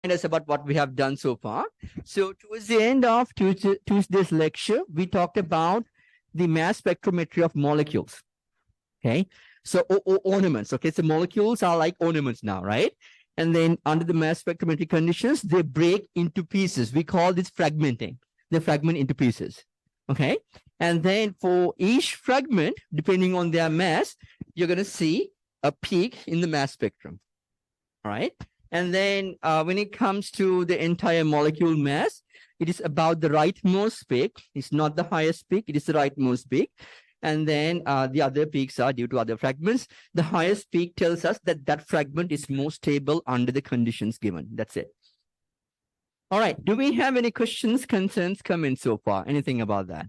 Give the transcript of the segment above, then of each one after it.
us about what we have done so far. So towards the end of Tuesday's lecture, we talked about the mass spectrometry of molecules. Okay. So ornaments. Okay. So molecules are like ornaments now, right? And then under the mass spectrometry conditions, they break into pieces. We call this fragmenting. They fragment into pieces. Okay. And then for each fragment, depending on their mass, you're going to see a peak in the mass spectrum. All right. And then when it comes to the entire molecule mass, it is about the rightmost peak. It's not the highest peak. It is the rightmost peak. And then the other peaks are due to other fragments. The highest peak tells us that that fragment is more stable under the conditions given. That's it. All right. Do we have any questions, concerns, comments so far? Anything about that?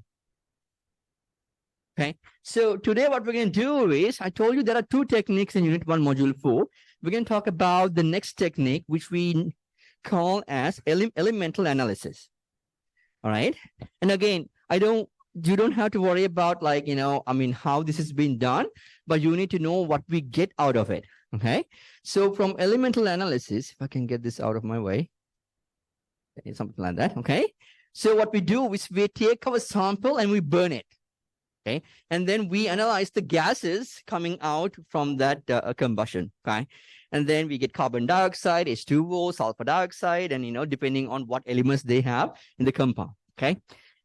Okay. So today what we're going to do is, I told you there are two techniques in Unit 1, Module 4. We're going to talk about the next technique, which we call as elemental analysis. All right. And again, you don't have to worry about how this has been done, but you need to know what we get out of it. Okay. So from elemental analysis, if I can get this out of my way, something like that. Okay. So what we do is we take our sample and we burn it. Okay. And then we analyze the gases coming out from that combustion. Okay. And then we get carbon dioxide, H2O, sulfur dioxide, and, depending on what elements they have in the compound. Okay.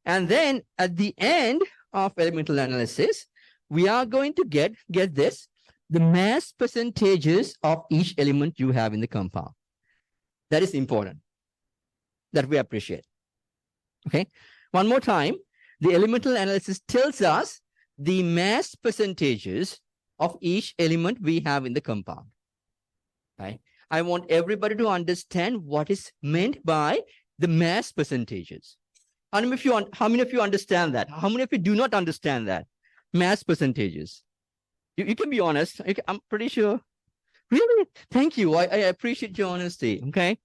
And then at the end of elemental analysis, we are going to get this, the mass percentages of each element you have in the compound. That is important. That we appreciate. Okay. One more time. The elemental analysis tells us the mass percentages of each element we have in the compound. Okay. I want everybody to understand what is meant by the mass percentages. How many of you understand that? How many of you do not understand that? Mass percentages. You can be honest. I'm pretty sure. Really? Thank you. I appreciate your honesty. Okay.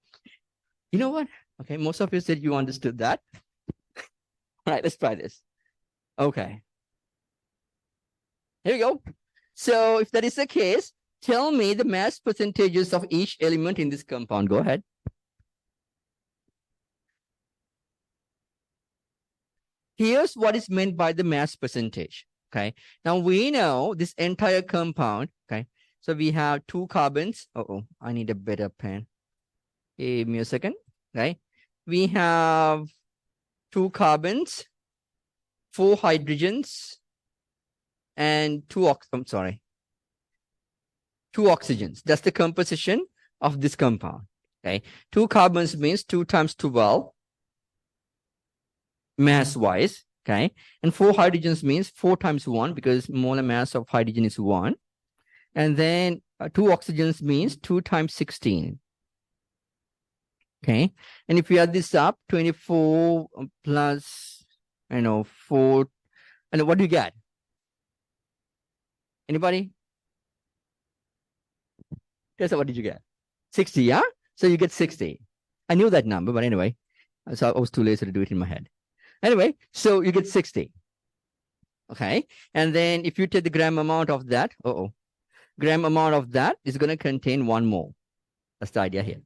You know what? Okay. Most of you said you understood that. All right, let's try this. Okay. Here we go. So if that is the case, tell me the mass percentages of each element in this compound. Go ahead. Here's what is meant by the mass percentage. Okay. Now we know this entire compound. Okay. So we have 2 carbons. I need a better pen. Give me a second. Okay. We have 2 carbons, 4 hydrogens, and 2 oxygens. That's the composition of this compound. Okay. 2 carbons means 2 times 12 mass-wise. Okay. And 4 hydrogens means 4 times 1 because molar mass of hydrogen is 1. And then 2 oxygens means 2 times 16. Okay. And if you add this up, 24 plus, 4. And what do you get? Anybody? Guess what did you get? 60, yeah? So you get 60. I knew that number, but anyway. So I was too lazy to do it in my head. Anyway, so you get 60. Okay. And then if you take the gram amount of that, gram amount of that is going to contain 1 mole. That's the idea here.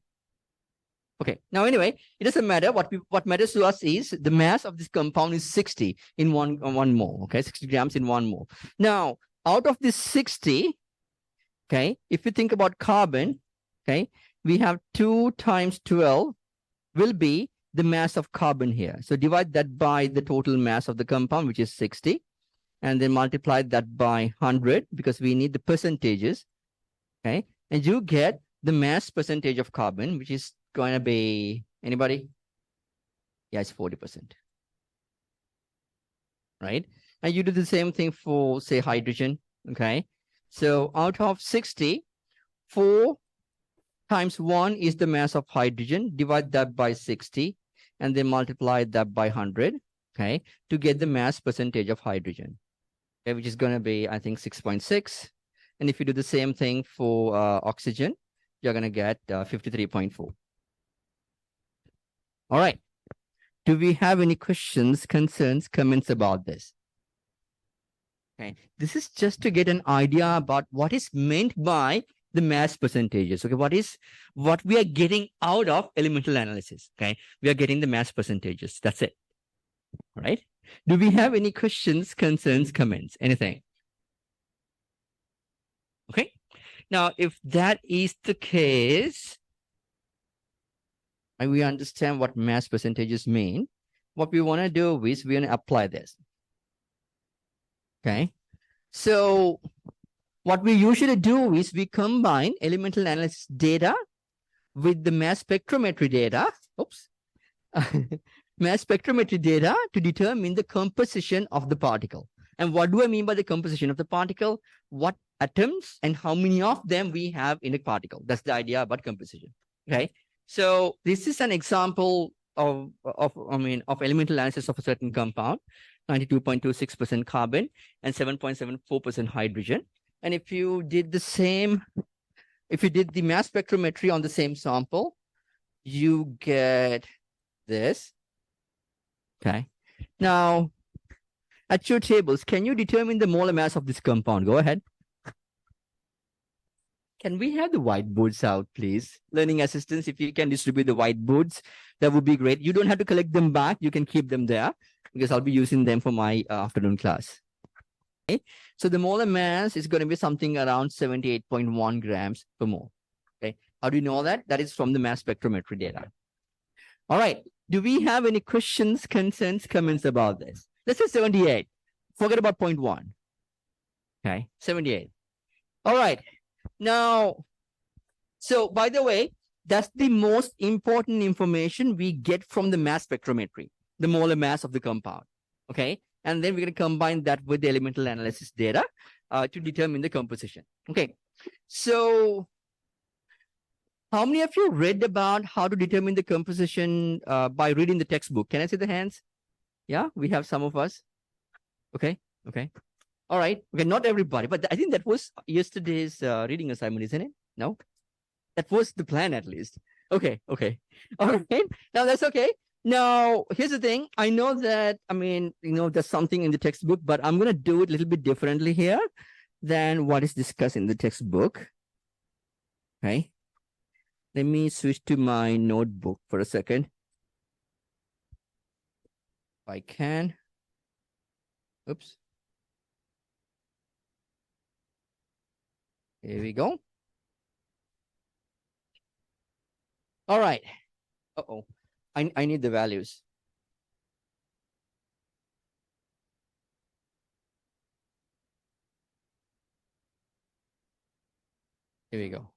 Okay. Now, anyway, it doesn't matter. What matters to us is the mass of this compound is 60 in one mole. Okay. 60 grams in 1 mole. Now, out of this 60, okay, if you think about carbon, okay, we have 2 times 12 will be the mass of carbon here. So divide that by the total mass of the compound, which is 60, and then multiply that by 100 because we need the percentages. Okay. And you get the mass percentage of carbon, which is going to be, anybody? Yeah, it's 40%. Right? And you do the same thing for, say, hydrogen. Okay. So out of 60, 4 times 1 is the mass of hydrogen. Divide that by 60 and then multiply that by 100. Okay. To get the mass percentage of hydrogen. Okay, which is going to be, I think, 6.6. And if you do the same thing for oxygen, you're going to get 53.4. All right. Do we have any questions, concerns, comments about this? Okay. This is just to get an idea about what is meant by the mass percentages. Okay, what we are getting out of elemental analysis? Okay, we are getting the mass percentages. That's it. All right. Do we have any questions, concerns, comments, anything? Okay. Now, if that is the case, and we understand what mass percentages mean, what we want to do is we want to apply this. Okay. So what we usually do is we combine elemental analysis data with the mass spectrometry data. Oops. Mass spectrometry data to determine the composition of the particle. And what do I mean by the composition of the particle? What atoms and how many of them we have in a particle. That's the idea about composition. Okay. So this is an example of elemental analysis of a certain compound, 92.26% carbon and 7.74% hydrogen. And if you did the mass spectrometry on the same sample, you get this. Okay. Now, at your tables, can you determine the molar mass of this compound? Go ahead. Can we have the whiteboards out, please? Learning assistants, if you can distribute the whiteboards, that would be great. You don't have to collect them back. You can keep them there because I'll be using them for my afternoon class. Okay. So the molar mass is going to be something around 78.1 grams per mole. Okay. How do you know that? That is from the mass spectrometry data. All right. Do we have any questions, concerns, comments about this? Let's say 78. Forget about 0.1. Okay. 78. All right. Now, so by the way, that's the most important information we get from the mass spectrometry, the molar mass of the compound. Okay. And then we're going to combine that with the elemental analysis data to determine the composition. Okay. So how many of you read about how to determine the composition by reading the textbook? Can I see the hands? Yeah, we have some of us. Okay. Okay. All right. Okay, not everybody, but I think that was yesterday's reading assignment, isn't it? No? That was the plan at least. Okay. Okay. All right. Now that's okay. Now, here's the thing. I know that, there's something in the textbook, but I'm going to do it a little bit differently here than what is discussed in the textbook. Okay. Let me switch to my notebook for a second. If I can. Oops. Here we go. All right. Uh-oh. I need the values. Here we go.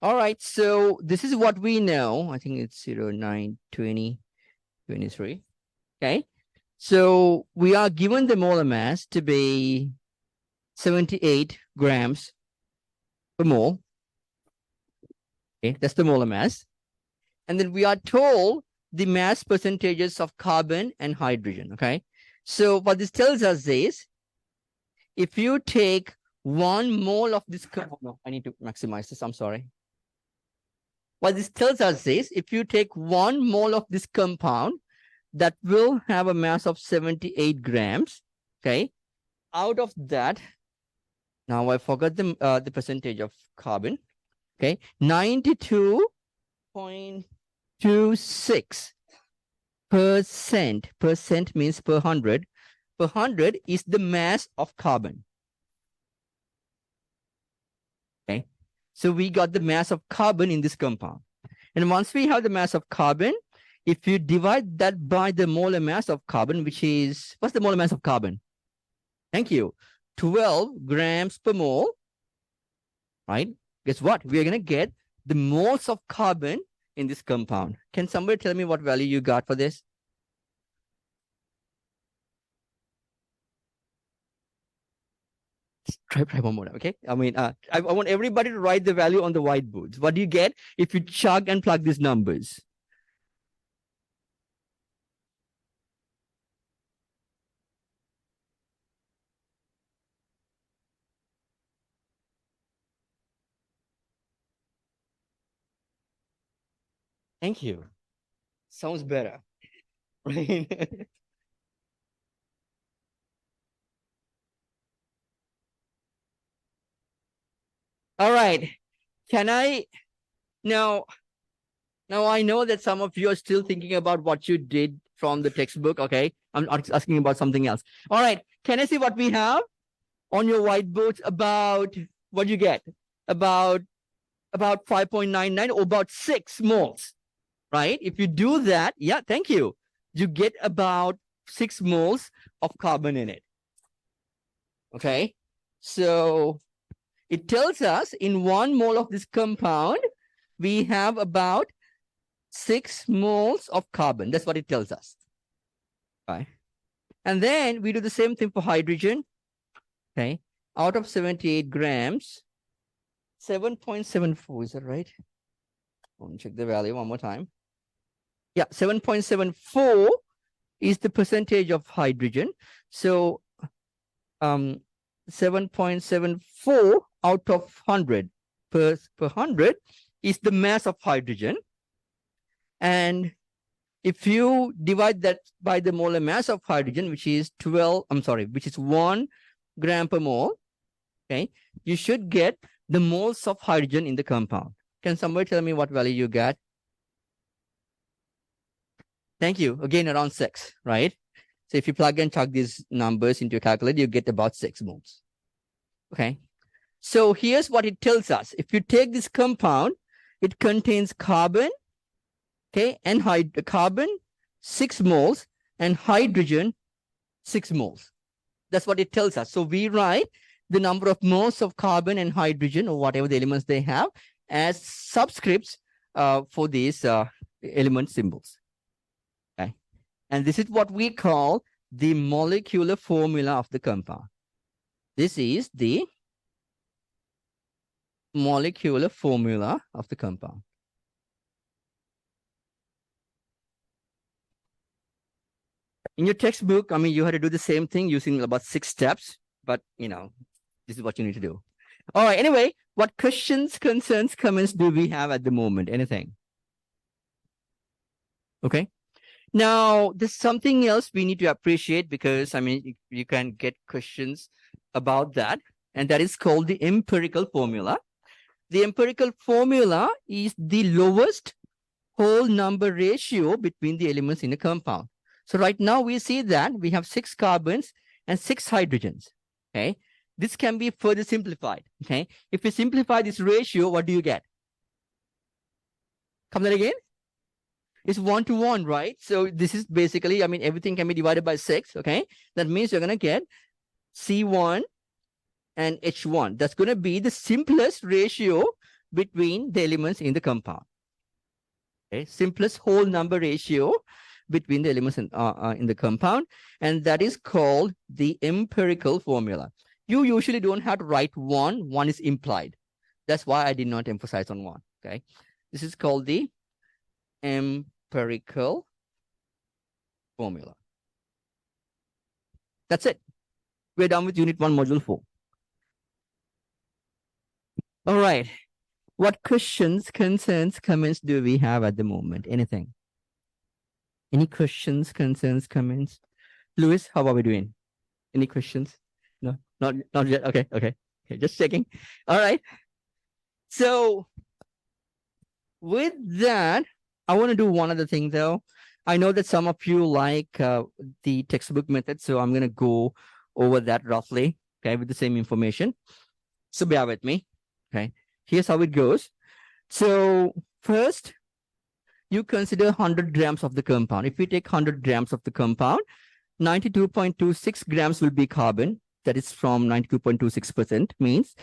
All right. So this is what we know. I think it's 0, 9, 20, 23. Okay. So we are given the molar mass to be 78 grams per mole. Okay, that's the molar mass. And then we are told the mass percentages of carbon and hydrogen. Okay. So what this tells us is if you take 1 mole of this, no, I need to maximize this. I'm sorry. What this tells us is if you take 1 mole of this compound, that will have a mass of 78 grams. Okay. Out of that, now I forgot the percentage of carbon. Okay. 92.26%. Percent means per 100. Per 100 is the mass of carbon. Okay. So we got the mass of carbon in this compound. And once we have the mass of carbon, if you divide that by the molar mass of carbon, which is, what's the molar mass of carbon? Thank you. 12 grams per mole, right? Guess what? We're going to get the moles of carbon in this compound. Can somebody tell me what value you got for this? Try one more, okay? I want everybody to write the value on the whiteboards. What do you get if you chug and plug these numbers? Thank you. Sounds better. Right? All right. Can I now? Now I know that some of you are still thinking about what you did from the textbook. Okay, I'm asking about something else. All right. Can I see what we have on your whiteboards about what you get? About 5.99 or about 6 moles, right? If you do that, yeah, thank you. You get about 6 moles of carbon in it. Okay. So it tells us in 1 mole of this compound, we have about 6 moles of carbon. That's what it tells us. Right. And then we do the same thing for hydrogen. Okay. Out of 78 grams, 7.74, is that right? Let me check the value one more time. Yeah, 7.74 is the percentage of hydrogen. So 7.74 out of 100 per 100 is the mass of hydrogen. And if you divide that by the molar mass of hydrogen, which is 1 gram per mole, okay, you should get the moles of hydrogen in the compound. Can somebody tell me what value you got? Thank you. Again, around 6, right? So if you plug and chug these numbers into your calculator, you get about 6 moles. Okay. So here's what it tells us. If you take this compound, it contains carbon, okay, and carbon 6 moles and hydrogen 6 moles. That's what it tells us. So we write the number of moles of carbon and hydrogen or whatever the elements they have as subscripts for these element symbols. Okay. And this is what we call the molecular formula of the compound. This is the molecular formula of the compound. In your textbook, I mean, you had to do the same thing using about 6 steps, but you know, this is what you need to do. All right. Anyway, what questions, concerns, comments do we have at the moment? Anything? Okay. Now, there's something else we need to appreciate because, I mean, you can get questions about that, and that is called the empirical formula. The empirical formula is the lowest whole number ratio between the elements in a compound. So right now we see that we have 6 carbons and 6 hydrogens. Okay. This can be further simplified. Okay. If you simplify this ratio, what do you get? Come that again? It's 1 to 1, right? So this is basically, I mean, everything can be divided by 6. Okay. That means you're going to get C1 and H1. That's going to be the simplest ratio between the elements in the compound. Okay. Simplest whole number ratio between the elements in the compound, and that is called the empirical formula. You usually don't have to write 1. 1 is implied. That's why I did not emphasize on 1. Okay. This is called the empirical formula. That's it. We're done with Unit 1, Module 4. All right. What questions, concerns, comments do we have at the moment? Anything? Any questions, concerns, comments? Louis, how are we doing? Any questions? No, not yet. Okay, just checking. All right. So with that, I want to do one other thing though. I know that some of you like the textbook method, so I'm going to go over that roughly, okay, with the same information. So bear with me. Okay, here's how it goes. So first, you consider 100 grams of the compound. If we take 100 grams of the compound, 92.26 grams will be carbon. That is from 92.26% means,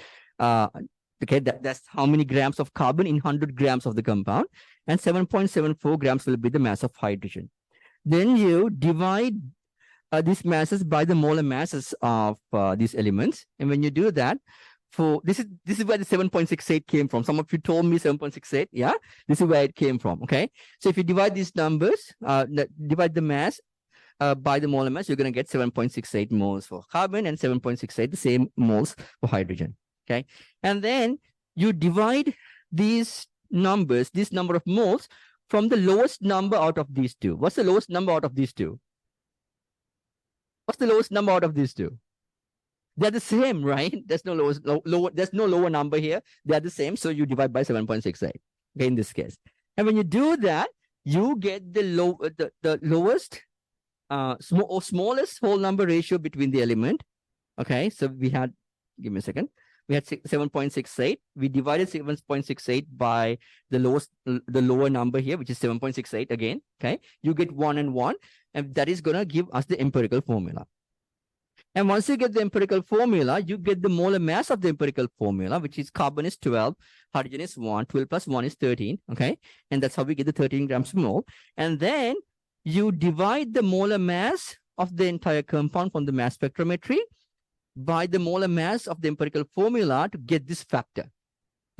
okay, that's how many grams of carbon in 100 grams of the compound. And 7.74 grams will be the mass of hydrogen. Then you divide these masses by the molar masses of these elements. And when you do that, this is where the 7.68 came from. Some of you told me 7.68. Yeah, this is where it came from. Okay, so if you divide these numbers, divide the mass by the molar mass, you're going to get 7.68 moles for carbon and 7.68 the same moles for hydrogen. Okay, and then you divide these numbers, this number of moles, from the lowest number out of these two. What's the lowest number out of these two? What's the lowest number out of these two? They're the same, right? There's no lower, there's no lower number here. They're the same. So you divide by 7.68, okay, in this case. And when you do that, you get the lowest, smallest whole number ratio between the element. Okay, so we had, give me a second. We had 7.68. We divided 7.68 by the lower number here, which is 7.68 again. Okay, you get 1 and 1, and that is going to give us the empirical formula. And once you get the empirical formula, you get the molar mass of the empirical formula, which is carbon is 12, hydrogen is 1, 12 plus 1 is 13. Okay, and that's how we get the 13 grams per mole. And then you divide the molar mass of the entire compound from the mass spectrometry by the molar mass of the empirical formula to get this factor.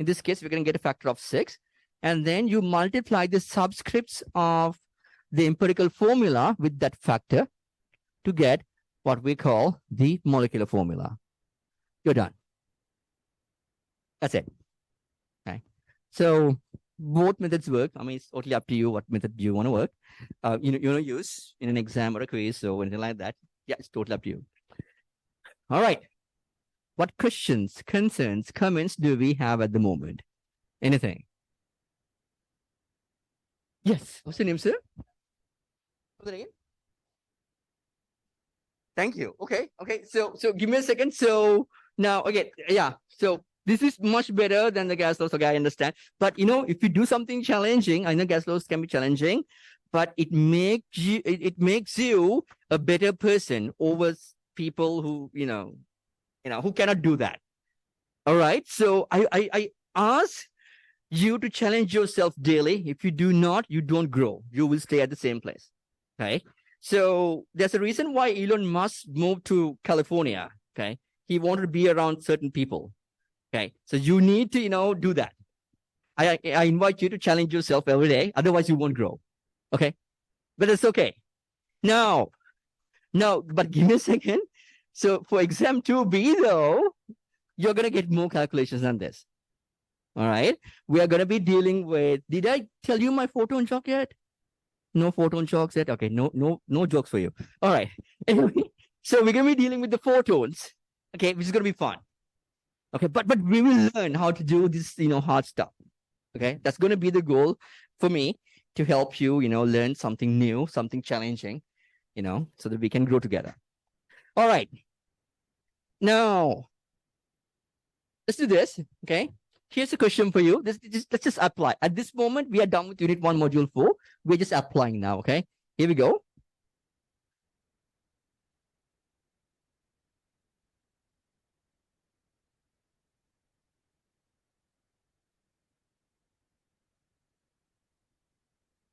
In this case, we're going to get a factor of 6. And then you multiply the subscripts of the empirical formula with that factor to get what we call the molecular formula. You're done. That's it. Okay. So both methods work. I mean, it's totally up to you what method you want to work. Use in an exam or a quiz or anything like that. Yeah, it's totally up to you. All right. What questions, concerns, comments do we have at the moment? Anything? Yes. What's your name, sir? What's your name? Thank you. Okay. Okay. So give me a second. So now, okay. Yeah. So this is much better than the gas laws. Okay, I understand. But if you do something challenging, I know gas laws can be challenging, but it makes you a better person over people who who cannot do that. All right. So I ask you to challenge yourself daily. If you do not, you don't grow. You will stay at the same place. Okay. So there's a reason why Elon Musk moved to California. Okay. He wanted to be around certain people. Okay. So you need to, do that. I invite you to challenge yourself every day. Otherwise you won't grow. Okay. But it's okay. No, but give me a second. So for exam 2B though, you're going to get more calculations than this. All right. We are going to be dealing with, did I tell you my photon shock yet? No photon shocks yet? Okay, no jokes for you. All right. Anyway, so we're going to be dealing with the photons, okay, which is going to be fun. Okay, but we will learn how to do this, hard stuff. Okay, that's going to be the goal for me to help you, learn something new, something challenging, so that we can grow together. All right. Now, let's do this, okay? Here's a question for you. Let's just apply. At this moment, we are done with Unit 1, Module 4. We're just applying now, okay? Here we go.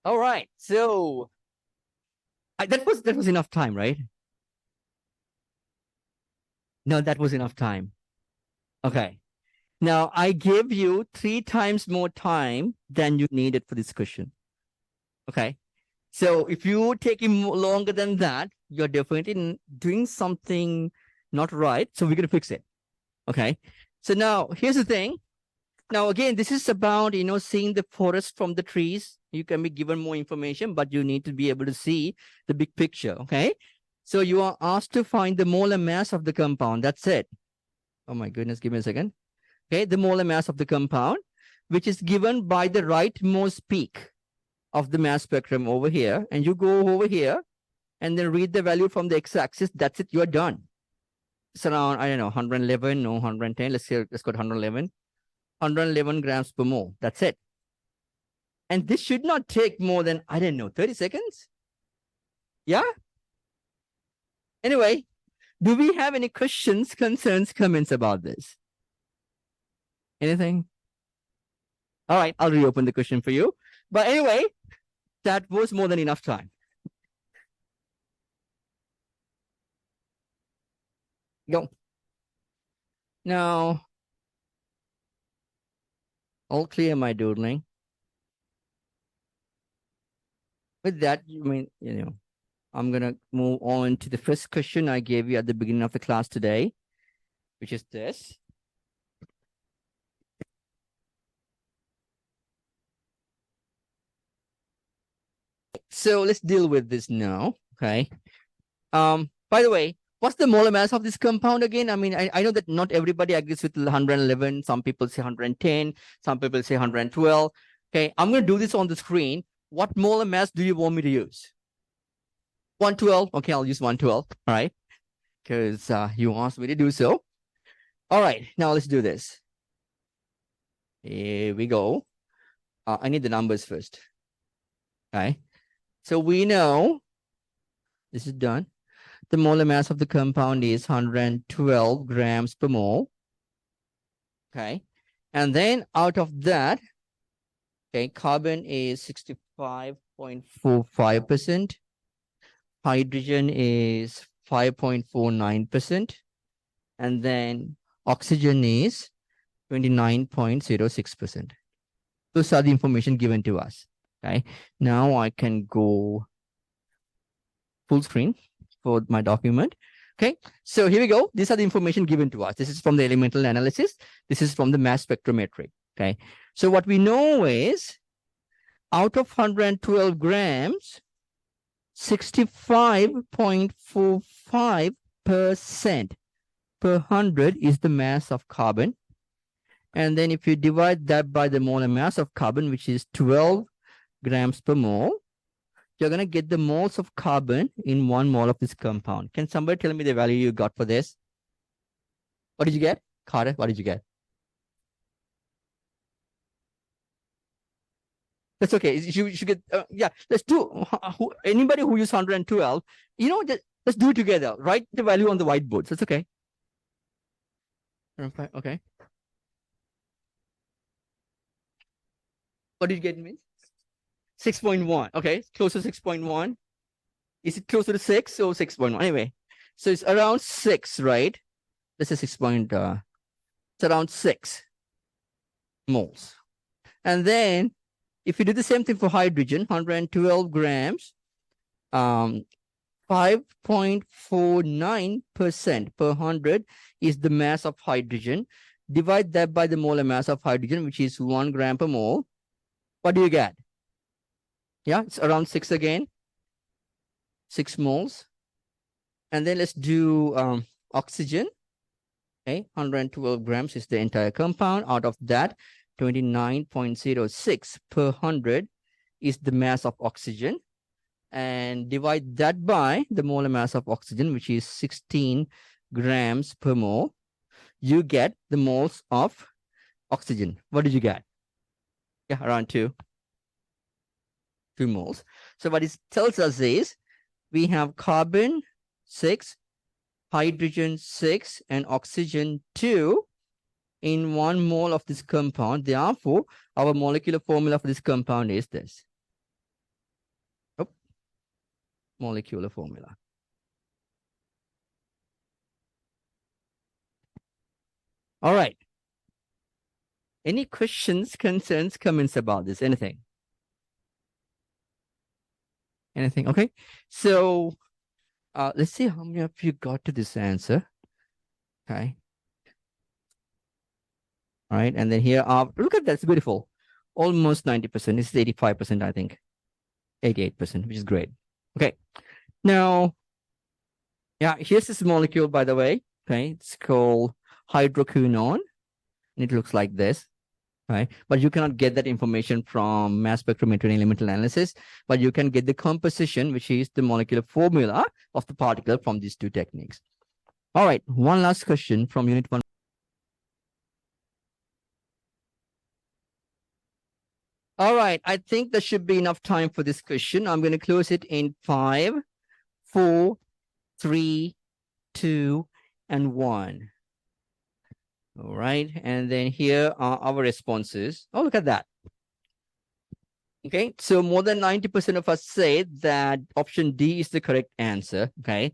All right. So that was enough time, right? No, that was enough time. Okay. Now, I gave you 3 times more time than you needed for this question. Okay. So if you take longer than that, you're definitely doing something not right. So we're going to fix it. Okay. So now here's the thing. Now, again, this is about, seeing the forest from the trees. You can be given more information, but you need to be able to see the big picture. Okay. So you are asked to find the molar mass of the compound. That's it. Oh my goodness. Give me a second. Okay. The molar mass of the compound, which is given by the rightmost peak of the mass spectrum over here. And you go over here and then read the value from the x-axis. That's it. You're done. It's around, I don't know, 111 or 110. Let's go to 111. 111 grams per mole. That's it. And this should not take more than, I don't know, 30 seconds. Yeah. Anyway, do we have any questions, concerns, comments about this? Anything? All right, I'll reopen the question for you. But anyway, that was more than enough time. Go. Now, all clear my doodling. With that, I'm going to move on to the first question I gave you at the beginning of the class today, which is this. So let's deal with this now. Okay. By the way, What's the molar mass of this compound again? I mean, I know that not everybody agrees with 111. Some people say 110. Some people say 112. Okay, I'm going to do this on the screen. What molar mass do you want me to use? 112. Okay, I'll use 112. All right, because you asked me to do so. All right, now let's do this. Here we go. I need the numbers first. Okay, so we know this is done. The molar mass of the compound is 112 grams per mole. Okay. And then out of that, okay, carbon is 65.45%. Hydrogen is 5.49%. And then oxygen is 29.06%. Those are the information given to us. Okay. Now I can go full screen for my document. Okay, so here we go. These are the information given to us. This is from the elemental analysis. This is from the mass spectrometry. Okay, so what we know is out of 112 grams, 65.45% per 100 is the mass of carbon. And then if you divide that by the molar mass of carbon, which is 12 grams per mole, you're going to get the moles of carbon in 1 mole of this compound. Can somebody tell me the value you got for this? What did you get? Carter, what did you get? That's okay. You should get, yeah, let's do, anybody who uses 112, you know, let's do it together. Write the value on the whiteboard. That's okay. Okay. What did you get, means? 6.1. Okay, close to 6.1. Is it closer to 6 or 6.1? Anyway, so it's around 6, right? Let's say 6 point, it's around 6 moles. And then if you do the same thing for hydrogen, 112 grams, 5.49% per 100 is the mass of hydrogen. Divide that by the molar mass of hydrogen, which is 1 gram per mole. What do you get? Yeah, it's around 6 again. 6 moles. And then let's do oxygen. Okay, 112 grams is the entire compound. Out of that, 29.06 per 100 is the mass of oxygen. And divide that by the molar mass of oxygen, which is 16 grams per mole. You get the moles of oxygen. What did you get? Yeah, around 2 moles. So what it tells us is we have carbon 6, hydrogen 6, and oxygen 2 in 1 mole of this compound. Therefore, our molecular formula for this compound is this. Molecular formula. All right. Any questions, concerns, comments about this? Anything? Anything? Okay. So let's see how many of you got to this answer. Okay. All right. And then here, look at that. It's beautiful. Almost 90%. This is 85%, I think. 88%, which is great. Okay. Now, yeah, here's this molecule, by the way. Okay. It's called hydroquinone. And it looks like this. Right? But you cannot get that information from mass spectrometry and elemental analysis, but you can get the composition, which is the molecular formula of the particle from these 2 techniques. All right, one last question from unit 1. All right, I think there should be enough time for this question. I'm going to close it in 5, 4, 3, 2, and 1. All right, and then here are our responses. Oh, look at that. Okay, so more than 90% of us say that option D is the correct answer. Okay,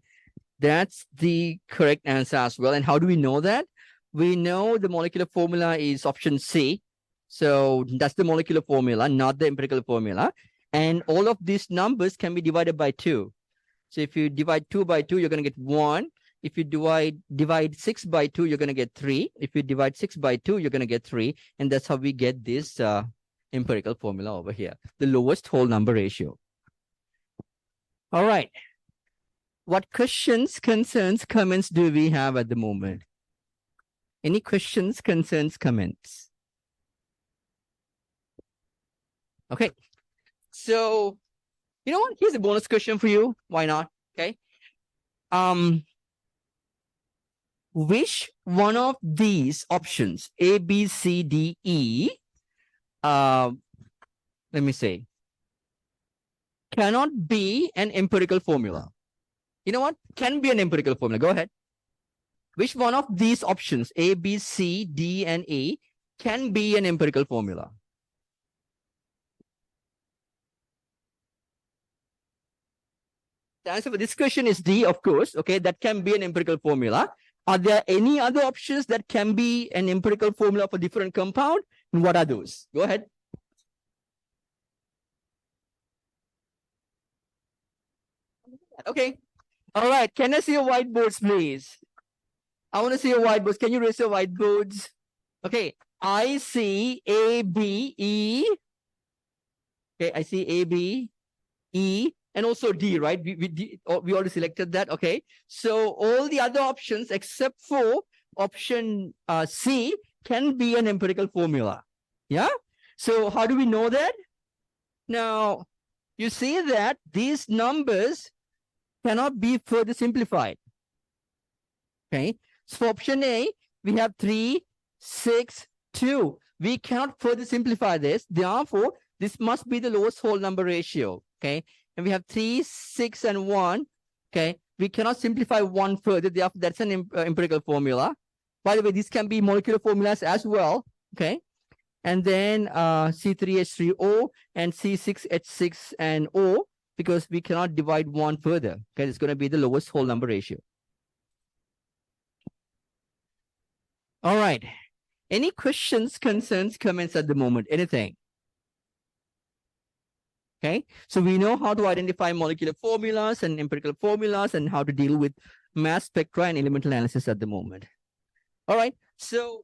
that's the correct answer as well. And how do we know that? We know the molecular formula is option C. So that's the molecular formula, not the empirical formula. And all of these numbers can be divided by 2. So if you divide 2 by 2, you're going to get 1. If you divide 6 by 2, you're going to get 3. If you divide 6 by 2, you're going to get 3. And that's how we get this empirical formula over here, the lowest whole number ratio. All right. What questions, concerns, comments do we have at the moment? Any questions, concerns, comments? Okay. So, you know what? Here's a bonus question for you. Why not? Okay. Which one of these options, A, B, C, D, E, let me say, cannot be an empirical formula? You know what? Can be an empirical formula. Go ahead. Which one of these options, A, B, C, D, and E, can be an empirical formula? The answer for this question is D, of course. Okay, that can be an empirical formula. Are there any other options that can be an empirical formula for different compound? And what are those? Go ahead. Okay. All right. Can I see your whiteboards, please? I want to see your whiteboards. Can you raise your whiteboards? Okay. I see A, B, E. Okay. I see A, B, E, and also D, right? We already selected that. Okay. So all the other options except for option C can be an empirical formula. Yeah. So how do we know that? Now, you see that these numbers cannot be further simplified. Okay. So for option A, we have 3, 6, 2. We cannot further simplify this. Therefore, this must be the lowest whole number ratio. Okay. And we have 3, 6, and 1. Okay. We cannot simplify 1 further. Therefore, that's an empirical formula. By the way, this can be molecular formulas as well. Okay. And then C3H3O and C6H6 and O, because we cannot divide 1 further. Okay. It's going to be the lowest whole number ratio. All right. Any questions, concerns, comments at the moment? Anything? Okay. So we know how to identify molecular formulas and empirical formulas and how to deal with mass spectra and elemental analysis at the moment. All right. So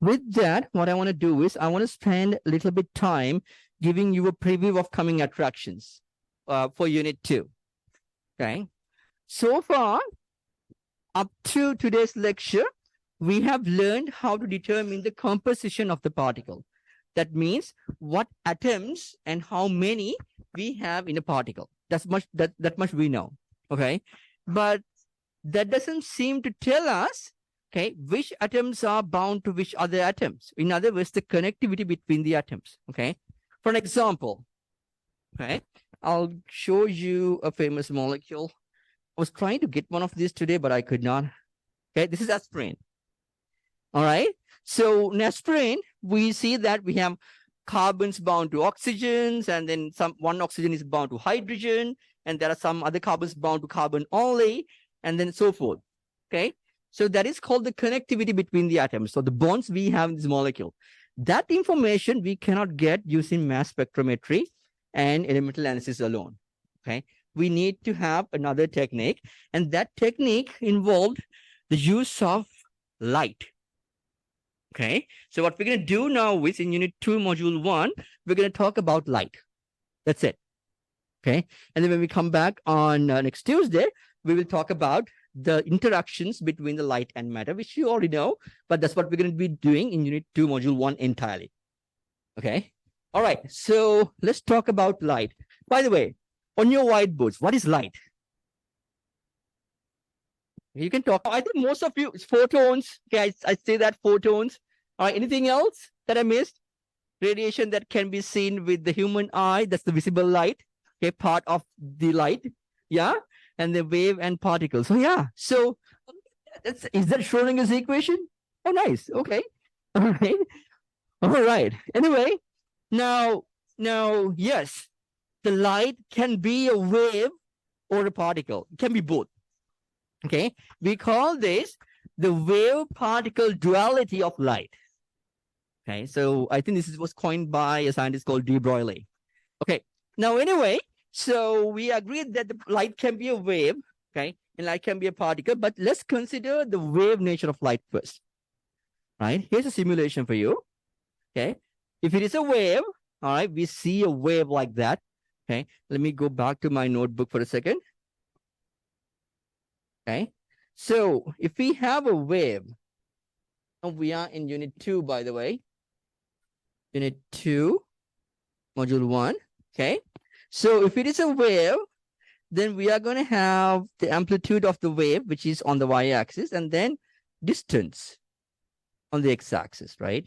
with that, what I want to do is I want to spend a little bit time giving you a preview of coming attractions for Unit 2. Okay. So far, up to today's lecture, we have learned how to determine the composition of the particle. That means what atoms and how many we have in a particle. That much we know. Okay. But that doesn't seem to tell us, okay, which atoms are bound to which other atoms. In other words, the connectivity between the atoms. Okay. For an example, okay, I'll show you a famous molecule. I was trying to get one of these today, but I could not. Okay, this is aspirin. All right. So in aspirin, we see that we have carbons bound to oxygens, and then one oxygen is bound to hydrogen, and there are some other carbons bound to carbon only, and then so forth. Okay. So that is called the connectivity between the atoms. So the bonds we have in this molecule. That information we cannot get using mass spectrometry and elemental analysis alone. Okay. We need to have another technique, and that technique involved the use of light. Okay, so what we're going to do now is in Unit 2, Module 1, we're going to talk about light. That's it. Okay, and then when we come back on next Tuesday, we will talk about the interactions between the light and matter, which you already know, but that's what we're going to be doing in Unit 2, Module 1 entirely. Okay, all right, so let's talk about light. By the way, on your whiteboards, what is light? You can talk. I think most of you, it's photons. Okay, I say that photons. All right, anything else that I missed? Radiation that can be seen with the human eye. That's the visible light. Okay, part of the light. Yeah, and the wave and particles. So yeah, so is that Schrodinger's equation? Oh, nice. Okay, all right, all right. Anyway, now, yes, the light can be a wave or a particle. It can be both. Okay, we call this the wave-particle duality of light. Okay, so I think this was coined by a scientist called de Broglie. Okay, now anyway, so we agreed that the light can be a wave, okay, and light can be a particle, but let's consider the wave nature of light first. Right, here's a simulation for you. Okay, if it is a wave, all right, we see a wave like that. Okay, let me go back to my notebook for a second. Okay. So if we have a wave, and we are in unit 2, by the way, unit 2, module 1. Okay. So if it is a wave, then we are going to have the amplitude of the wave, which is on the y-axis, and then distance on the x-axis, right?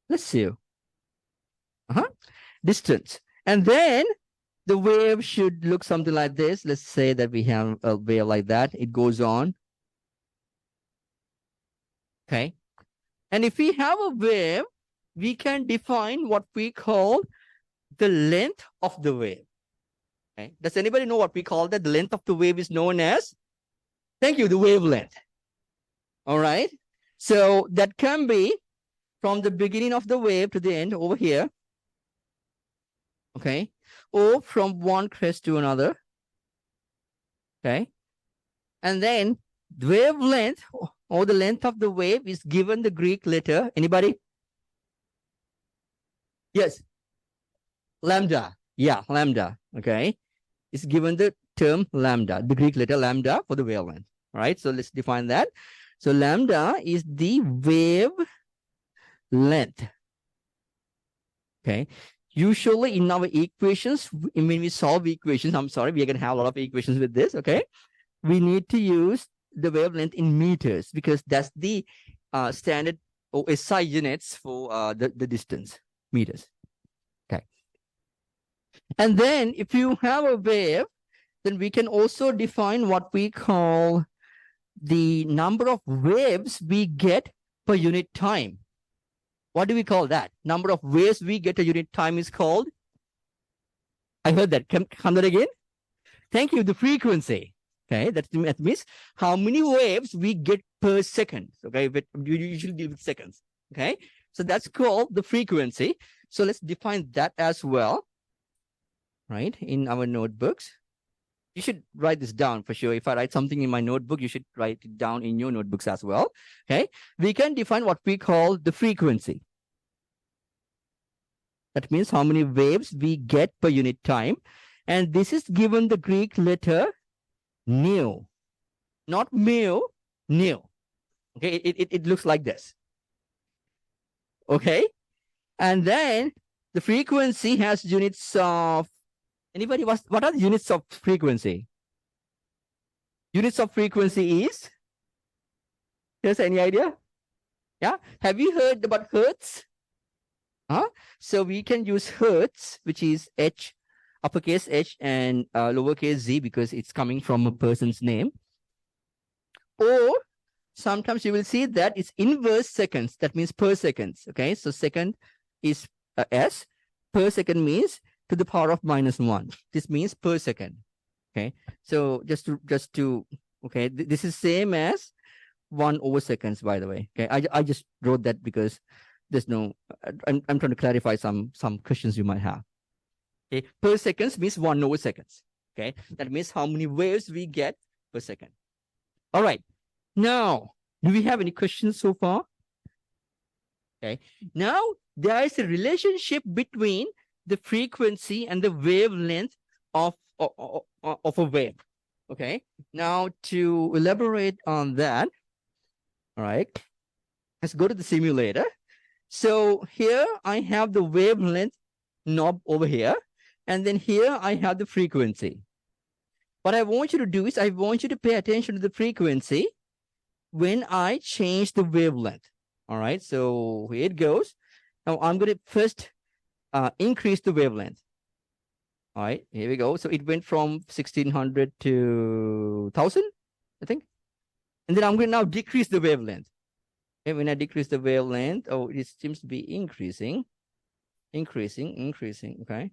Let's see. Distance. And then the wave should look something like this. Let's say that we have a wave like that. It goes on. Okay. And if we have a wave, we can define what we call the length of the wave. Okay. Does anybody know what we call that? The length of the wave is known as, thank you, the wavelength. All right. So that can be from the beginning of the wave to the end over here. Okay. Or from one crest to another. Okay. And then the wavelength or the length of the wave is given the Greek letter. Anybody? Yes. Lambda. Yeah, lambda. Okay. It's given the term lambda, the Greek letter lambda for the wavelength. All right. So let's define that. So lambda is the wave length. Okay. Usually in our equations, when we solve equations, I'm sorry, we're going to have a lot of equations with this. Okay. We need to use the wavelength in meters because that's the standard or SI units for the distance, meters. Okay. And then if you have a wave, then we can also define what we call the number of waves we get per unit time. What do we call that? Number of waves we get a unit time is called? I heard that. Come that again? Thank you. The frequency. Okay, that means how many waves we get per second. Okay, but you usually deal with seconds. Okay, so that's called the frequency. So let's define that as well, right, in our notebooks. You should write this down for sure. If I write something in my notebook, you should write it down in your notebooks as well. Okay, we can define what we call the frequency. That means how many waves we get per unit time. And this is given the Greek letter nu, not mu, nu. Okay, it looks like this. Okay, and then the frequency has units of, anybody, what are the units of frequency? Units of frequency is, here's any idea? Yeah, have you heard about hertz? So we can use hertz, which is H, uppercase H and lowercase z, because it's coming from a person's name. Or sometimes you will see that it's inverse seconds. That means per seconds. Okay, so second is S. Per second means to the power of -1. This means per second. Okay, so just to okay, this is same as 1/seconds, by the way. Okay, I just wrote that because there's no, I'm trying to clarify some questions you might have. Okay, per seconds means 1/seconds. Okay, that means how many waves we get per second. All right. Now, do we have any questions so far? Okay. Now, there is a relationship between the frequency and the wavelength of a wave. Okay. Now, to elaborate on that, all right, let's go to the simulator. So here I have the wavelength knob over here, and then here I have the frequency. What I want you to do is I want you to pay attention to the frequency when I change the wavelength. All right, so here it goes. Now I'm going to first increase the wavelength. All right, here we go. So it went from 1600 to 1000, I think. And then I'm going to now decrease the wavelength. Okay, when I decrease the wavelength, oh, it seems to be increasing. Okay.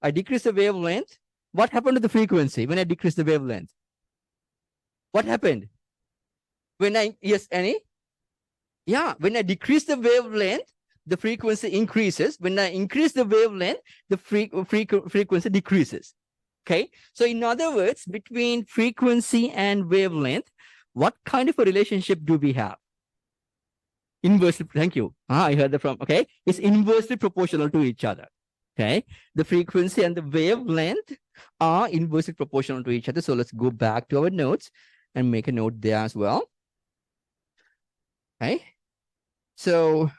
I decrease the wavelength. What happened to the frequency when I decrease the wavelength? What happened? When I, yes, Annie? Yeah, when I decrease the wavelength, the frequency increases. When I increase the wavelength, the frequency decreases. Okay, so in other words, between frequency and wavelength, what kind of a relationship do we have? Inversely, thank you. I heard that from, okay, it's inversely proportional to each other. Okay, the frequency and the wavelength are inversely proportional to each other. So let's go back to our notes. and make a note there as well. Okay. So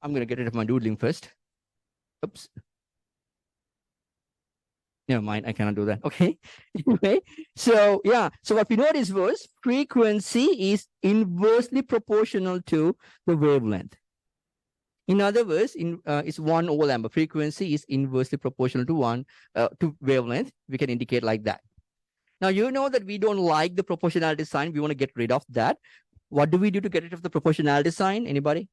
I'm going to get rid of my doodling first. Oops. Never mind, I cannot do that. Okay. Anyway, so yeah, so what we noticed was frequency is inversely proportional to the wavelength. In other words, it's 1 over lambda. Frequency is inversely proportional to wavelength. We can indicate like that. Now, you know that we don't like the proportionality sign. We want to get rid of that. What do we do to get rid of the proportionality sign? Anybody?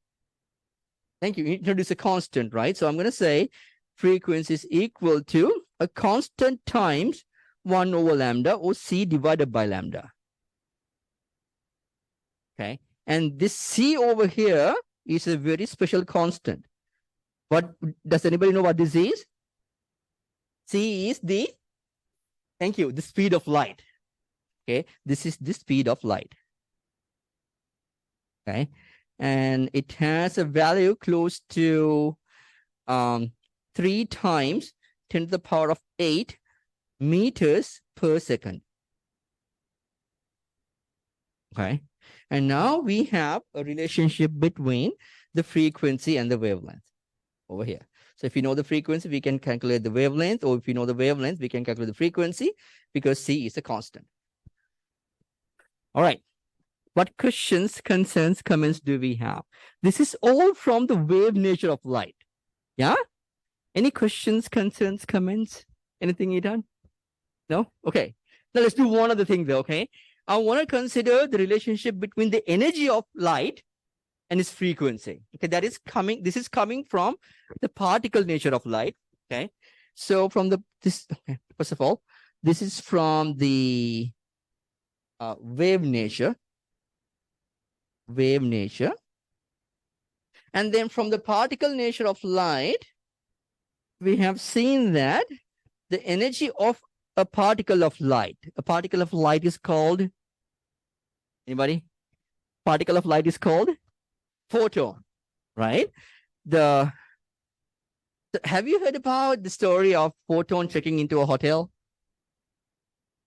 Thank you. Introduce a constant, right? So I'm going to say frequency is equal to a constant times 1 over lambda, or C divided by lambda. Okay. And this C over here is a very special constant. What does anybody know what this is? C is the, thank you, the speed of light. Okay. This is the speed of light. Okay. And it has a value close to 3 times 10 to the power of 8 meters per second. Okay. And now we have a relationship between the frequency and the wavelength over here. So if you know the frequency, we can calculate the wavelength, or if you know the wavelength, we can calculate the frequency, because C is a constant. All right. What questions, concerns, comments do we have? This is all from the wave nature of light. Yeah? Any questions, concerns, comments? Anything you done? No? Okay. Now let's do one other thing though, okay? I want to consider the relationship between the energy of light and its frequency. Okay, this is coming from the particle nature of light. Okay. So from first of all, this is from the wave nature. And then from the particle nature of light, we have seen that the energy of a particle of light is called, anybody? Particle of light is called photon, right? Have you heard about the story of photon checking into a hotel?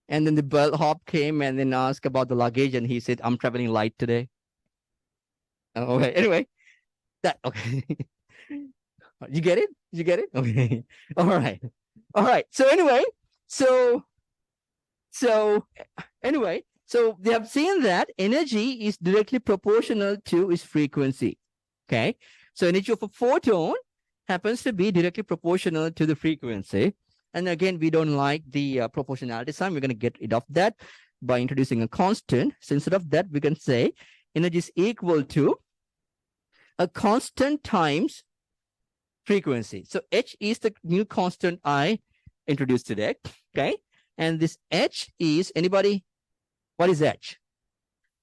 And then the bellhop came and then asked about the luggage, and he said, "I'm traveling light today." Okay, anyway, okay. You get it? You get it? Okay. All right. So anyway, so they have seen that energy is directly proportional to its frequency. Okay. So energy of a photon happens to be directly proportional to the frequency. And again, we don't like the proportionality sign. We're going to get rid of that by introducing a constant. So instead of that, we can say energy is equal to a constant times frequency. So H is the new constant I introduced today. Okay. And this H is, anybody? What is H?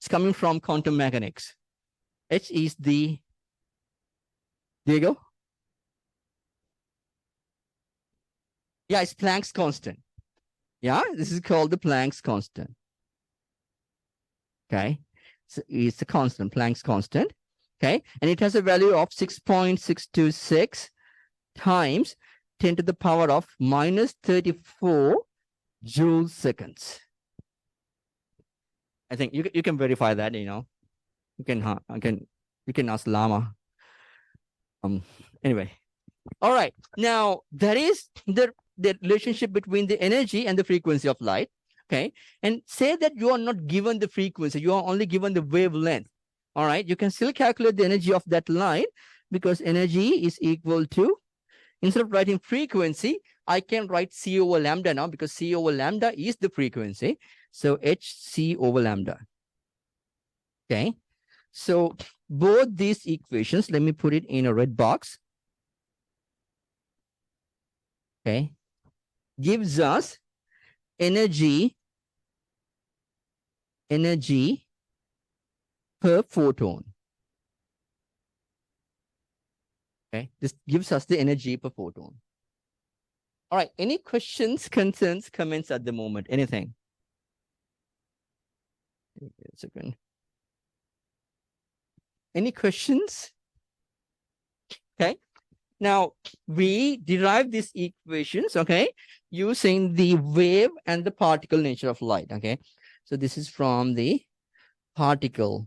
It's coming from quantum mechanics. H is the, there you go. Yeah, it's Planck's constant. Yeah, this is called the Planck's constant. Okay. So it's a constant, Planck's constant. Okay. And it has a value of 6.626 times 10 to the power of minus 34 joules seconds. I think you can verify that, you know. You can ask Lama. Anyway. All right. Now that is the relationship between the energy and the frequency of light. Okay. And say that you are not given the frequency, you are only given the wavelength. All right. You can still calculate the energy of that light, because energy is equal to, instead of writing frequency, I can write C over lambda now, because C over lambda is the frequency. So HC over lambda. Okay. So both these equations, let me put it in a red box. Okay. Gives us energy per photon. Okay. This gives us the energy per photon. All right. Any questions, concerns, comments at the moment? Anything? Wait a second. Any questions? Okay. Now, we derive these equations, okay, using the wave and the particle nature of light, okay. So this is from the particle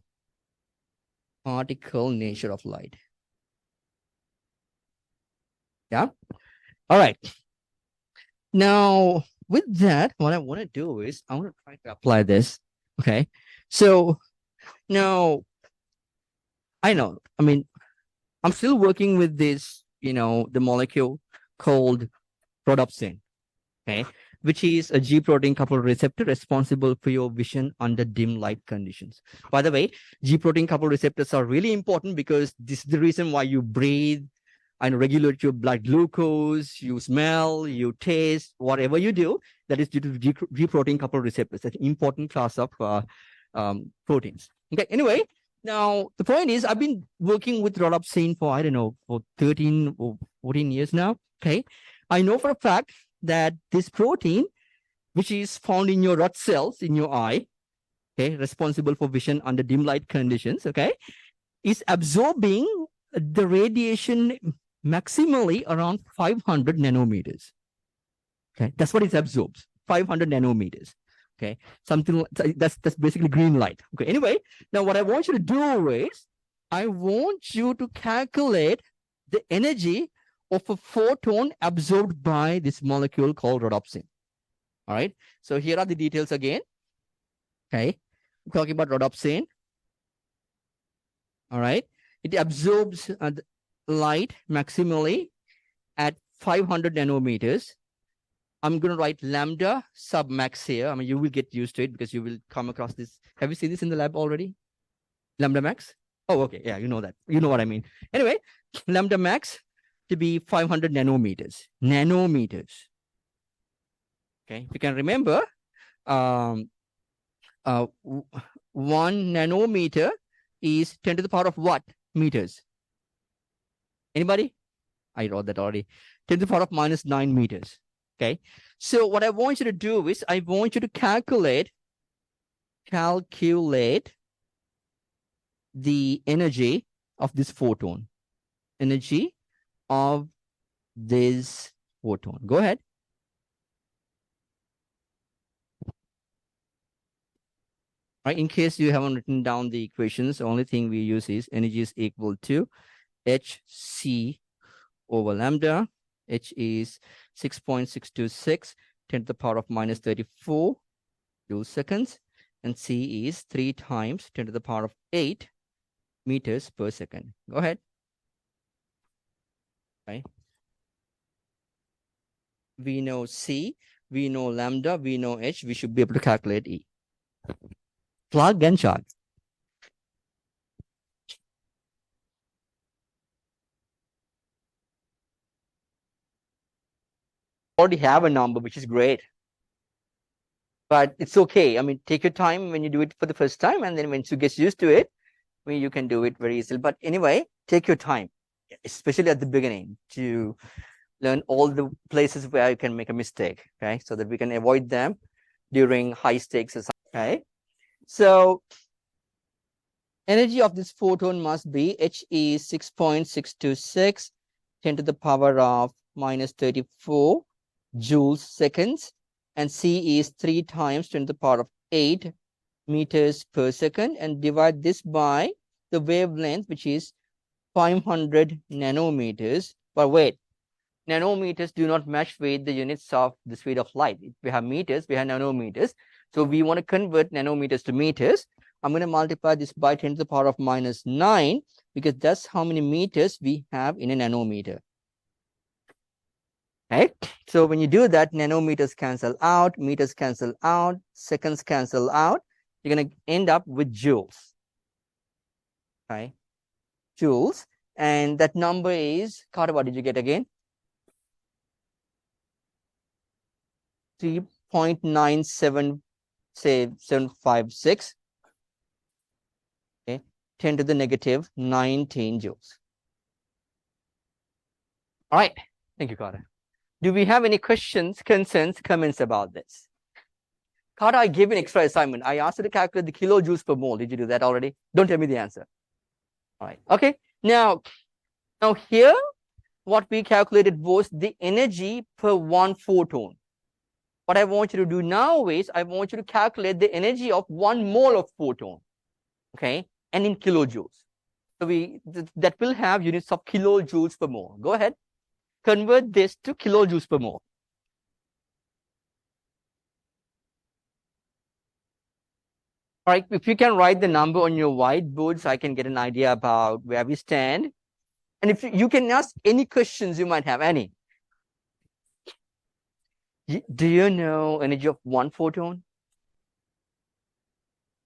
nature of light. Yeah. All right. Now, with that, what I want to do is I want to try to apply this. Okay. So now I know, I mean, I'm still working with this, the molecule called rhodopsin, okay, which is a G protein coupled receptor responsible for your vision under dim light conditions. By the way, G protein coupled receptors are really important because this is the reason why you breathe and regulate your blood glucose, you smell, you taste, whatever you do, that is due to G protein coupled receptors. That's an important class of proteins. Okay, anyway, now the point is I've been working with rhodopsin for, I don't know, for 13 or 14 years now. Okay, I know for a fact that this protein, which is found in your rod cells in your eye, okay, responsible for vision under dim light conditions, okay, is absorbing the radiation maximally around 500 nanometers. Okay, that's what it absorbs, 500 nanometers. Okay, something that's basically green light. Okay, anyway, now what I want you to do is I want you to calculate the energy of a photon absorbed by this molecule called rhodopsin. All right, so here are the details again. Okay, we're talking about rhodopsin. All right, it absorbs light maximally at 500 nanometers. I'm going to write lambda sub max here. I mean, you will get used to it because you will come across this. Have you seen this in the lab already? Lambda max? Oh, okay. Yeah, you know that. You know what I mean. Anyway, lambda max to be 500 nanometers. Nanometers. Okay. If you can remember, 1 nanometer is 10 to the power of what meters? Anybody? I wrote that already. 10 to the power of minus 9 meters. Okay. So what I want you to do is I want you to calculate the energy of this photon. Energy of this photon. Go ahead. Right, in case you haven't written down the equations, the only thing we use is energy is equal to hc over lambda. H is 6.626, 10 to the power of minus 34 joule seconds. And C is 3 times 10 to the power of 8 meters per second. Go ahead. Right. We know C, we know lambda, we know H. We should be able to calculate E. Plug and charge. Already have a number, which is great. But it's okay. I mean, take your time when you do it for the first time, and then once you get used to it, you can do it very easily. But anyway, take your time, especially at the beginning, to learn all the places where you can make a mistake, okay? So that we can avoid them during high stakes assignments, okay? So energy of this photon must be H is 6.626, 10 to the power of minus 34 joules seconds, and C is 3 times 10 to the power of 8 meters per second, and divide this by the wavelength, which is 500 nanometers. But wait, nanometers do not match with the units of the speed of light. If we have meters, we have nanometers. So we want to convert nanometers to meters. I'm going to multiply this by 10 to the power of minus 9 because that's how many meters we have in a nanometer. Right? So when you do that, nanometers cancel out, meters cancel out, seconds cancel out. You're going to end up with joules. Right? Joules. And that number is, Carter, what did you get again? 3.97, say 756. Okay, 10 to the negative 19 joules. All right. Thank you, Carter. Do we have any questions, concerns, comments about this? Carter, I gave an extra assignment. I asked you to calculate the kilojoules per mole. Did you do that already? Don't tell me the answer. All right. Okay. Now here, what we calculated was the energy per 1 photon. What I want you to do now is I want you to calculate the energy of 1 mole of photon, okay, and in kilojoules. So that will have units of kilojoules per mole. Go ahead, convert this to kilojoules per mole. All right, if you can write the number on your whiteboard so I can get an idea about where we stand. And if you can ask any questions you might have, any. Do you know energy of 1 photon?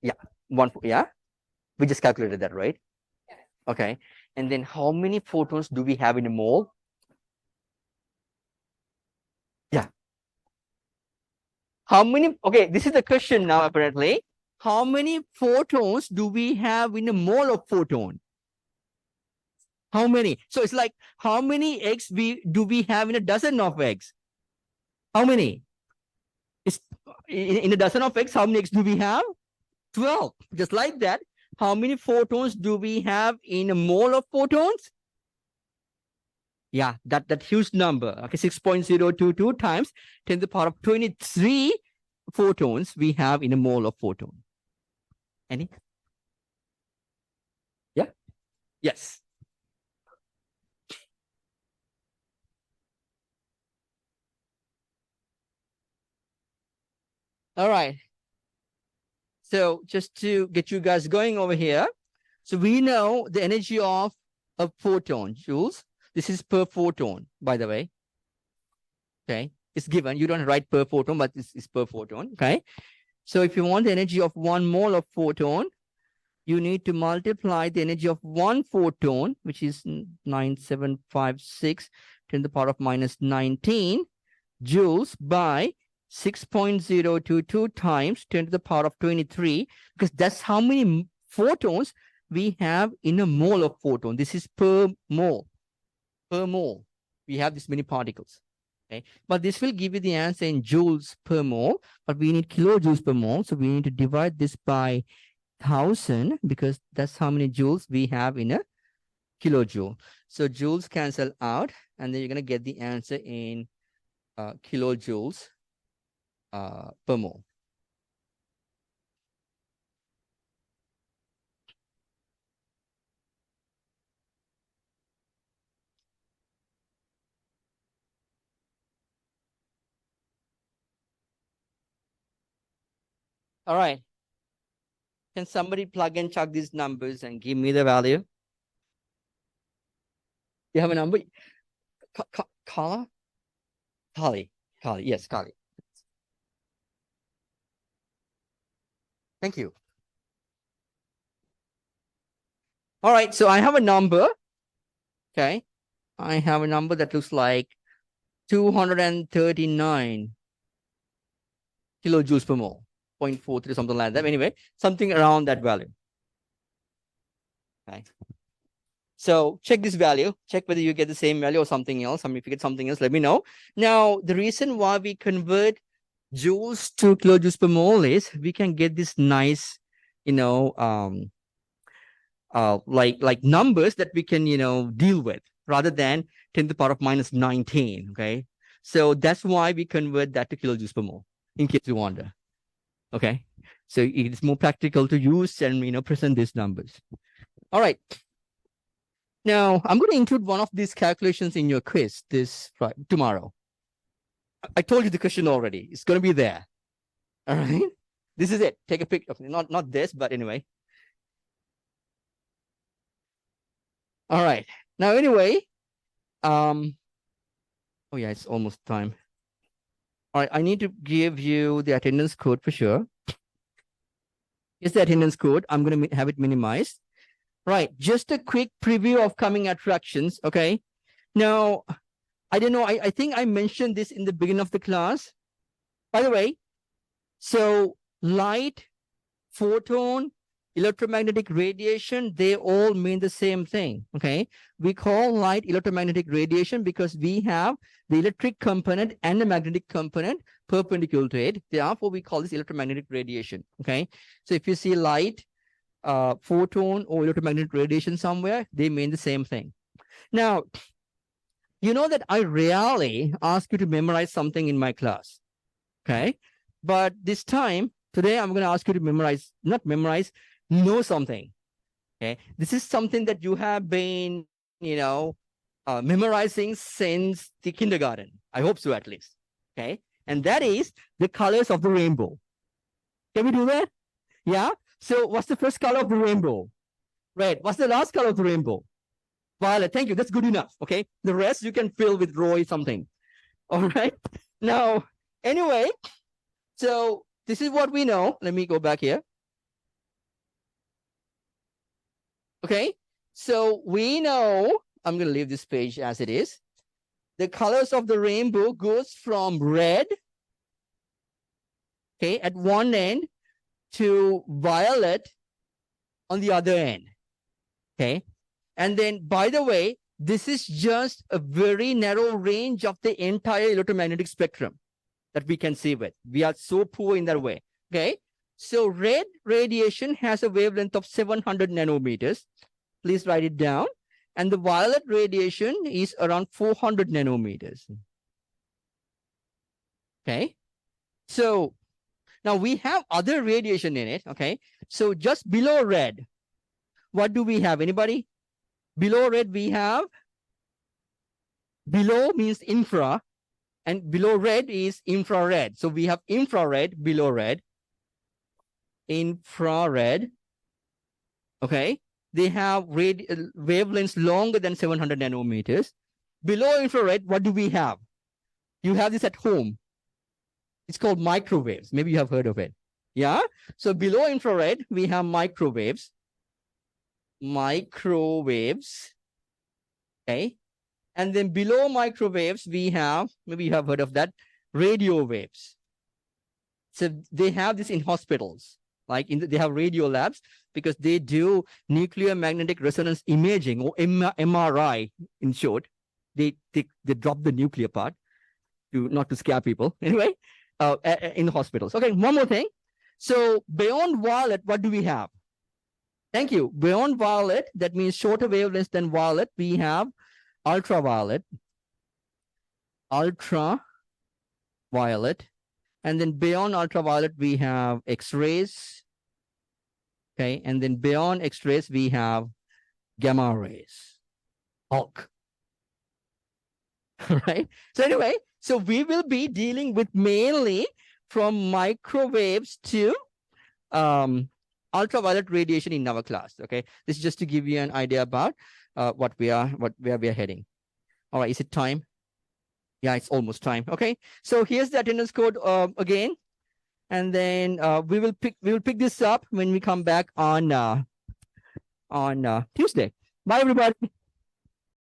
Yeah, yeah. We just calculated that, right? Yeah. Okay. And then how many photons do we have in a mole? Yeah. How many? Okay, this is the question now, apparently. How many photons do we have in a mole of photon? How many? So it's like, how many eggs do we have in a dozen of eggs? How many? It's in a dozen of eggs, how many eggs do we have? 12. Just like that. How many photons do we have in a mole of photons? Yeah, that huge number. Okay, 6.022 times 10 to the power of 23 photons we have in a mole of photon. Any? Yeah? Yes. All right. So just to get you guys going over here. So we know the energy of a photon, joules. This is per photon, by the way. Okay. It's given. You don't write per photon, but it's per photon. Okay. So if you want the energy of 1 mole of photon, you need to multiply the energy of 1 photon, which is 9756 10 to the power of minus 19 joules by 6.022 times 10 to the power of 23, because that's how many photons we have in a mole of photon. This is per mole. Per mole, we have this many particles. Okay, but this will give you the answer in joules per mole, but we need kilojoules per mole. So we need to divide this by 1000 because that's how many joules we have in a kilojoule. So joules cancel out, and then you're going to get the answer in kilojoules per mole. All right. Can somebody plug and chug these numbers and give me the value? You have a number? Kala? Kali. Kali. Yes, Kali. Thank you. All right. So I have a number. Okay. I have a number that looks like 239 kilojoules per mole. 0.43, something like that. Anyway, something around that value. Okay. So check this value, check whether you get the same value or something else. I mean, if you get something else, let me know. Now, the reason why we convert joules to kilojoules per mole is we can get this nice, like numbers that we can, deal with rather than 10 to the power of minus 19. Okay. So that's why we convert that to kilojoules per mole, in case you wonder. Okay. So it's more practical to use and, present these numbers. All right. Now, I'm going to include one of these calculations in your quiz tomorrow. I told you the question already. It's going to be there. All right. This is it. Take a pic of not this, but anyway. All right. Now, anyway, oh yeah, it's almost time. All right. I need to give you the attendance code for sure. Here's the attendance code. I'm going to have it minimized. Right, just a quick preview of coming attractions, okay? Now, I don't know, I think I mentioned this in the beginning of the class. By the way, so light, photon, electromagnetic radiation, they all mean the same thing, okay? We call light electromagnetic radiation because we have the electric component and the magnetic component perpendicular to it. Therefore, we call this electromagnetic radiation, okay? So if you see light, photon or electromagnetic radiation somewhere, they mean the same thing. Now, you know that I rarely ask you to memorize something in my class. Okay. But this time, today, I'm going to ask you to memorize, not memorize, know something. Okay. This is something that you have been, memorizing since the kindergarten. I hope so, at least. Okay. And that is the colors of the rainbow. Can we do that? Yeah. So what's the first color of the rainbow? Red. What's the last color of the rainbow? Violet. Thank you. That's good enough. Okay. The rest you can fill with Roy something. All right. Now, anyway, so this is what we know. Let me go back here. Okay. So we know, I'm going to leave this page as it is. The colors of the rainbow goes from red, okay, at one end to violet on the other end. Okay. And then, by the way, this is just a very narrow range of the entire electromagnetic spectrum that we can see with. We are so poor in that way. Okay. So red radiation has a wavelength of 700 nanometers. Please write it down. And the violet radiation is around 400 nanometers. Okay. So now we have other radiation in it. Okay. So just below red, what do we have? Anybody? Below red, we have, below means infra, and below red is infrared. So we have infrared below red. Infrared. Okay. They have wavelengths longer than 700 nanometers. Below infrared, what do we have? You have this at home. It's called microwaves. Maybe you have heard of it. Yeah. So below infrared, we have microwaves. Microwaves. Okay. And then below microwaves, we have, maybe you have heard of that, radio waves. So they have this in hospitals, like they have radio labs because they do nuclear magnetic resonance imaging, or MRI in short. They drop the nuclear part not to scare people. Anyway, in the hospitals. Okay, one more thing. So beyond violet, what do we have? Thank you. Beyond violet, that means shorter wavelengths than violet, we have ultraviolet. Ultraviolet. And then beyond ultraviolet, we have X-rays. Okay. And then beyond X-rays, we have gamma rays. Hulk. All right. So anyway, so we will be dealing with mainly from microwaves to ultraviolet radiation in our class. Okay. This is just to give you an idea about where we are heading. All right. Is it time? Yeah, it's almost time. Okay. So here's the attendance code again. And then we will pick this up when we come back on Tuesday. Bye, everybody.